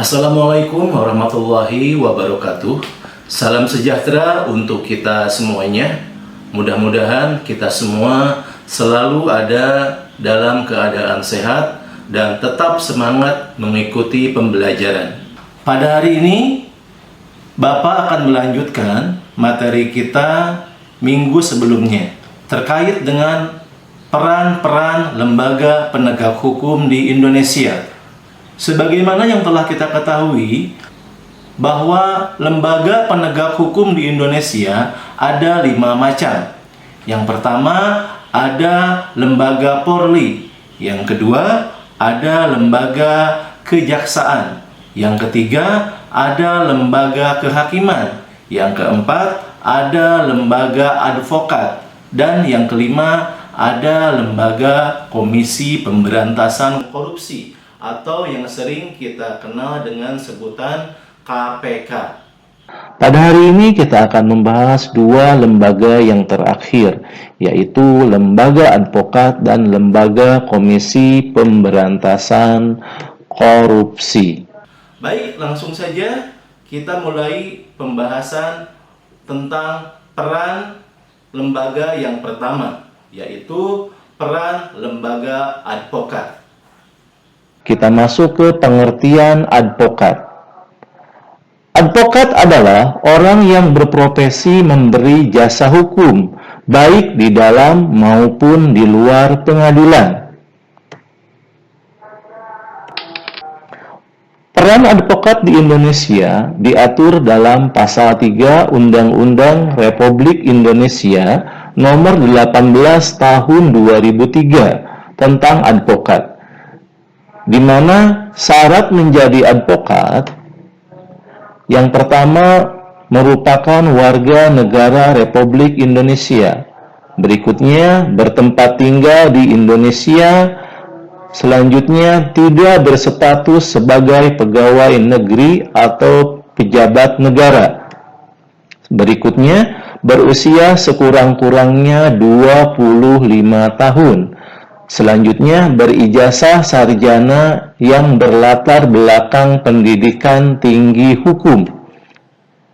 Assalamualaikum warahmatullahi wabarakatuh. Salam sejahtera untuk kita semuanya. Mudah-mudahan kita semua selalu ada dalam keadaan sehat dan tetap semangat mengikuti pembelajaran. Pada hari ini, Bapak akan melanjutkan materi kita minggu sebelumnya terkait dengan peran-peran lembaga penegak hukum di Indonesia. Sebagaimana yang telah kita ketahui bahwa lembaga penegak hukum di Indonesia ada 5 macam. Yang pertama ada lembaga Polri, yang kedua ada lembaga kejaksaan, yang ketiga ada lembaga kehakiman, yang keempat ada lembaga advokat, dan yang kelima ada lembaga Komisi Pemberantasan Korupsi atau yang sering kita kenal dengan sebutan KPK. Pada hari ini kita akan membahas 2 lembaga yang terakhir, yaitu Lembaga Advokat dan Lembaga Komisi Pemberantasan Korupsi. Baik, langsung saja kita mulai pembahasan tentang peran lembaga yang pertama, yaitu peran lembaga advokat. Kita masuk ke pengertian advokat. Advokat adalah orang yang berprofesi memberi jasa hukum, baik di dalam maupun di luar pengadilan. Peran advokat di Indonesia diatur dalam Pasal 3 Undang-Undang Republik Indonesia Nomor 18 Tahun 2003 tentang advokat, di mana syarat menjadi advokat yang pertama merupakan warga negara Republik Indonesia, berikutnya bertempat tinggal di Indonesia, selanjutnya tidak berstatus sebagai pegawai negeri atau pejabat negara, berikutnya berusia sekurang-kurangnya 25 tahun, selanjutnya berijazah sarjana yang berlatar belakang pendidikan tinggi hukum.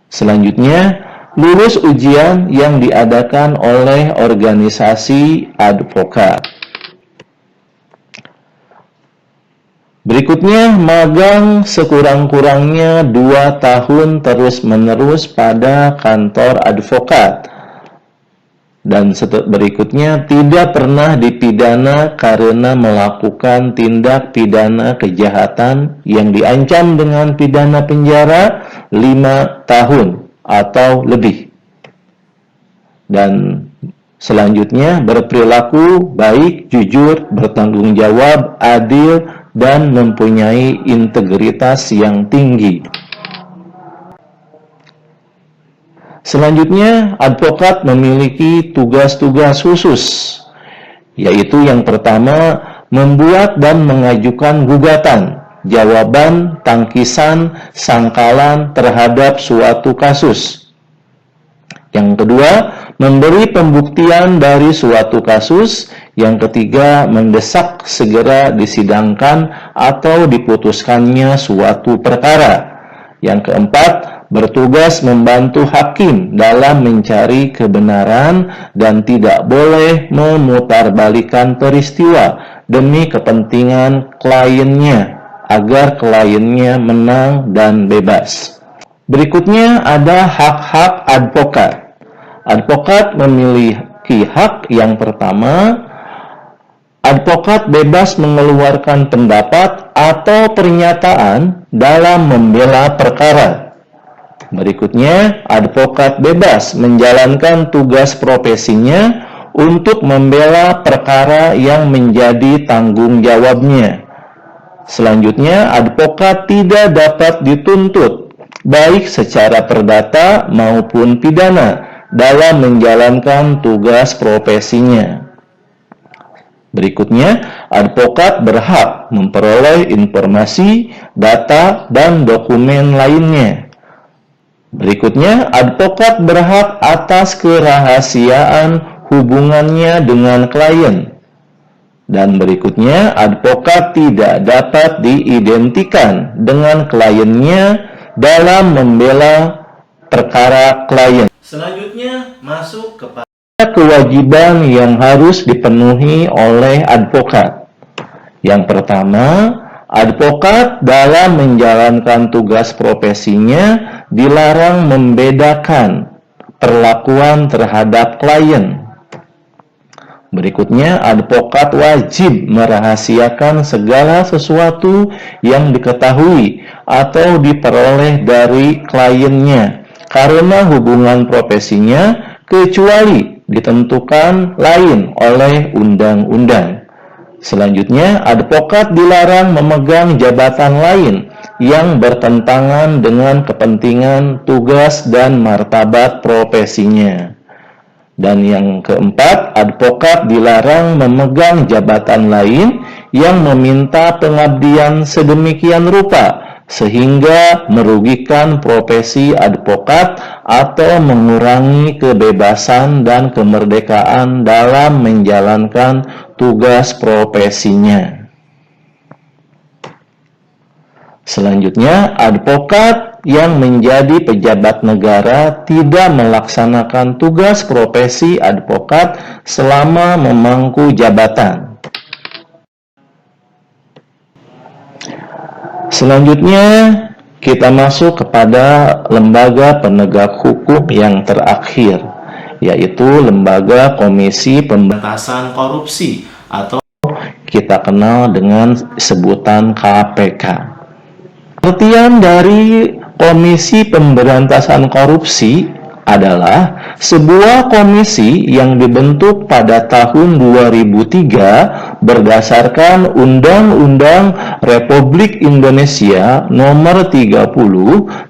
Selanjutnya, lulus ujian yang diadakan oleh organisasi advokat. Berikutnya, magang sekurang-kurangnya 2 tahun terus-menerus pada kantor advokat. Dan berikutnya tidak pernah dipidana karena melakukan tindak pidana kejahatan yang diancam dengan pidana penjara 5 tahun atau lebih. Dan selanjutnya berperilaku baik, jujur, bertanggung jawab, adil, dan mempunyai integritas yang tinggi. Selanjutnya, advokat memiliki tugas-tugas khusus, yaitu yang pertama, membuat dan mengajukan gugatan, jawaban, tangkisan, sangkalan terhadap suatu kasus. Yang kedua, memberi pembuktian dari suatu kasus. Yang ketiga, mendesak segera disidangkan atau diputuskannya suatu perkara. Yang keempat, bertugas membantu hakim dalam mencari kebenaran dan tidak boleh memutarbalikkan peristiwa demi kepentingan kliennya agar kliennya menang dan bebas. Berikutnya ada hak-hak advokat. Advokat memiliki hak yang pertama, advokat bebas mengeluarkan pendapat atau pernyataan dalam membela perkara. Berikutnya, advokat bebas menjalankan tugas profesinya untuk membela perkara yang menjadi tanggung jawabnya. Selanjutnya, advokat tidak dapat dituntut, baik secara perdata maupun pidana, dalam menjalankan tugas profesinya. Berikutnya, advokat berhak memperoleh informasi, data, dan dokumen lainnya. Berikutnya, advokat berhak atas kerahasiaan hubungannya dengan klien. Dan berikutnya, advokat tidak dapat diidentikan dengan kliennya dalam membela perkara klien. Selanjutnya masuk kepada Kewajiban yang harus dipenuhi oleh advokat. Yang pertama, advokat dalam menjalankan tugas profesinya dilarang membedakan perlakuan terhadap klien. Berikutnya, advokat wajib merahasiakan segala sesuatu yang diketahui atau diperoleh dari kliennya karena hubungan profesinya, kecuali ditentukan lain oleh undang-undang. Selanjutnya, advokat dilarang memegang jabatan lain yang bertentangan dengan kepentingan, tugas, dan martabat profesinya. Dan yang keempat, advokat dilarang memegang jabatan lain yang meminta pengabdian sedemikian rupa sehingga merugikan profesi advokat atau mengurangi kebebasan dan kemerdekaan dalam menjalankan tugas profesinya. Selanjutnya, advokat yang menjadi pejabat negara tidak melaksanakan tugas profesi advokat selama memangku jabatan. Selanjutnya, kita masuk kepada lembaga penegak hukum yang terakhir, yaitu Lembaga Komisi pemberantasan korupsi atau kita kenal dengan sebutan KPK. Pengertian dari Komisi Pemberantasan Korupsi adalah sebuah komisi yang dibentuk pada tahun 2003 berdasarkan Undang-Undang Republik Indonesia Nomor 30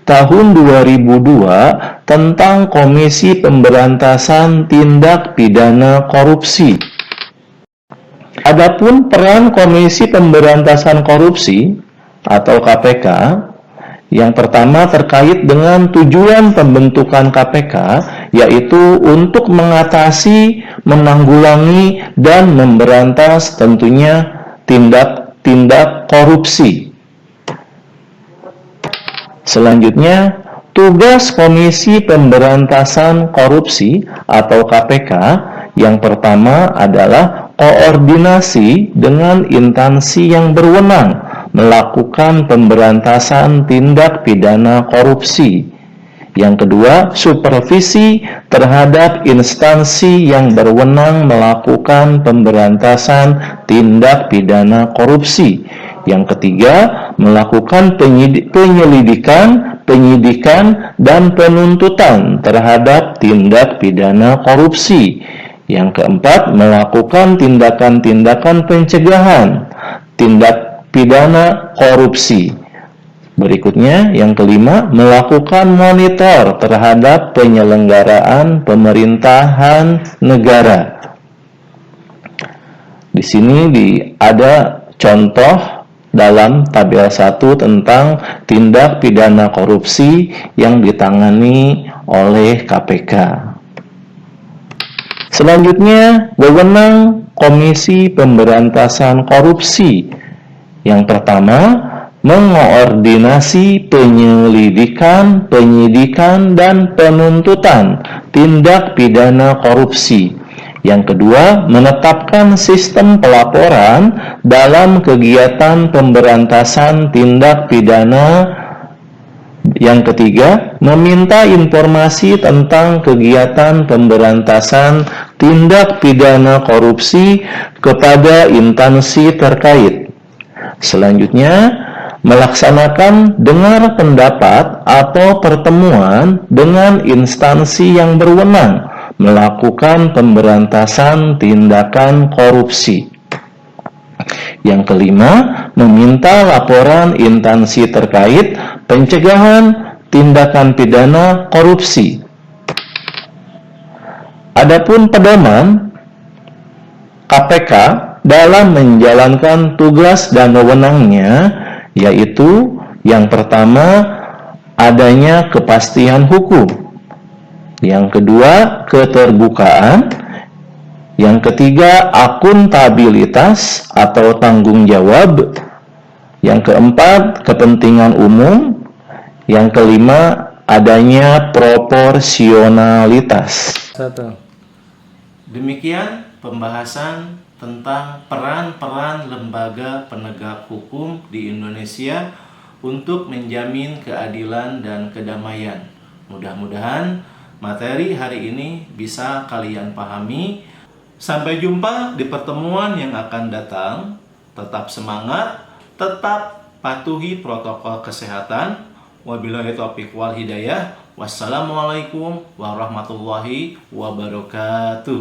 Tahun 2002 tentang Komisi Pemberantasan Tindak Pidana Korupsi. Adapun peran Komisi Pemberantasan Korupsi atau KPK, yang pertama terkait dengan tujuan pembentukan KPK, yaitu untuk mengatasi, menanggulangi, dan memberantas tentunya tindak-tindak korupsi. Selanjutnya, tugas Komisi Pemberantasan Korupsi atau KPK yang pertama adalah koordinasi dengan instansi yang berwenang melakukan pemberantasan tindak pidana korupsi. Yang kedua, supervisi terhadap instansi yang berwenang melakukan pemberantasan tindak pidana korupsi. Yang ketiga, melakukan penyelidikan, penyidikan, dan penuntutan terhadap tindak pidana korupsi. Yang keempat, melakukan tindakan-tindakan pencegahan tindak pidana korupsi. Berikutnya, yang kelima, melakukan monitor terhadap penyelenggaraan pemerintahan negara. Di sini ada contoh dalam tabel 1 tentang tindak pidana korupsi yang ditangani oleh KPK. Selanjutnya, wewenang Komisi Pemberantasan Korupsi. Yang pertama, mengoordinasi penyelidikan, penyidikan, dan penuntutan tindak pidana korupsi. Yang kedua, menetapkan sistem pelaporan dalam kegiatan pemberantasan tindak pidana. Yang ketiga, meminta informasi tentang kegiatan pemberantasan tindak pidana korupsi kepada instansi terkait. Selanjutnya, melaksanakan dengar pendapat atau pertemuan dengan instansi yang berwenang melakukan pemberantasan tindakan korupsi. Yang kelima, meminta laporan instansi terkait pencegahan tindakan pidana korupsi. Adapun pedoman KPK dalam menjalankan tugas dan wewenangnya, yaitu yang pertama, adanya kepastian hukum. Yang kedua, keterbukaan. Yang ketiga, akuntabilitas atau tanggung jawab. Yang keempat, kepentingan umum. Yang kelima, adanya proporsionalitas. Demikian pembahasan tentang peran-peran lembaga penegak hukum di Indonesia untuk menjamin keadilan dan kedamaian. Mudah-mudahan materi hari ini bisa kalian pahami. Sampai jumpa di pertemuan yang akan datang. Tetap semangat, tetap patuhi protokol kesehatan. Wabillahi taufiq wal hidayah. Wassalamualaikum warahmatullahi wabarakatuh.